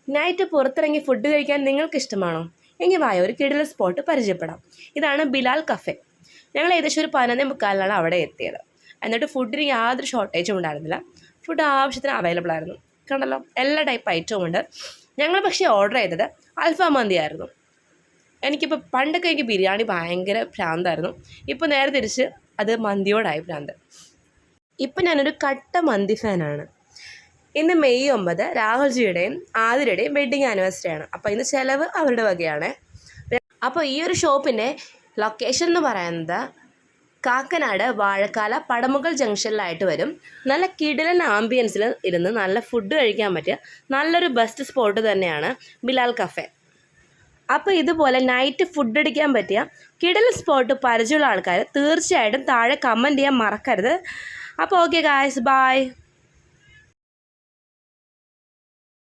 Night പുറത്തിറങ്ങി food കഴിക്കാൻ നിങ്ങൾക്ക് ഇഷ്ടമാണോ? എങ്കിൽ വായോ ഒരു കിടിലൻ സ്പോട്ട് പരിചയപ്പെടാം. ഇതാണ് ബിലാൽ കഫേ. ഞങ്ങൾ ഏകദേശം ഒരു 11:45 അവിടെ എത്തിയത്. എന്നിട്ട് ഫുഡിന് യാതൊരു ഷോർട്ടേജും ഉണ്ടായിരുന്നില്ല. ഫുഡ് ആവശ്യത്തിന് അവൈലബിൾ ആയിരുന്നു. കണ്ടല്ലോ, എല്ലാ ടൈപ്പ് ഐറ്റവും ഉണ്ട്. ഞങ്ങൾ പക്ഷേ ഓർഡർ ചെയ്തത് അൽഫാം മന്തി ആയിരുന്നു. പണ്ടൊക്കെ എനിക്ക് ബിരിയാണി ഭയങ്കര ഭ്രാന്തായിരുന്നു. ഇപ്പോൾ നേരെ തിരിച്ച് അത് മന്തിയോടായി ഭ്രാന്ത്. ഇപ്പം ഞാനൊരു കട്ട മന്തി ഫാനാണ്. ഇന്ന് മെയ് 9 രാഹുൽജിയുടെയും ആതിരയുടെയും വെഡ്ഡിങ് ആനിവേഴ്സറിയാണ്. അപ്പോൾ ഇന്ന് ചിലവ് അവരുടെ വകയാണ്. അപ്പോൾ ഈ ഒരു ഷോപ്പിൻ്റെ ലൊക്കേഷൻ എന്ന് പറയുന്നത് കാക്കനാട് വാഴക്കാല പടമുകൾ ജംഗ്ഷനിലായിട്ട് വരും. നല്ല കിടിലൻ ആംബിയൻസിൽ ഇരുന്ന് നല്ല ഫുഡ് കഴിക്കാൻ പറ്റിയ നല്ലൊരു ബെസ്റ്റ് സ്പോട്ട് തന്നെയാണ് ബിലാൽ കഫേ. അപ്പോൾ ഇതുപോലെ നൈറ്റ് ഫുഡ് അടിക്കാൻ പറ്റിയ കിടിലൻ സ്പോട്ട് പരിചയമുള്ള ആൾക്കാർ തീർച്ചയായിട്ടും താഴെ കമൻറ്റ് ചെയ്യാൻ മറക്കരുത്. അപ്പോൾ ഓക്കെ ഗായ്സ്, ബൈ.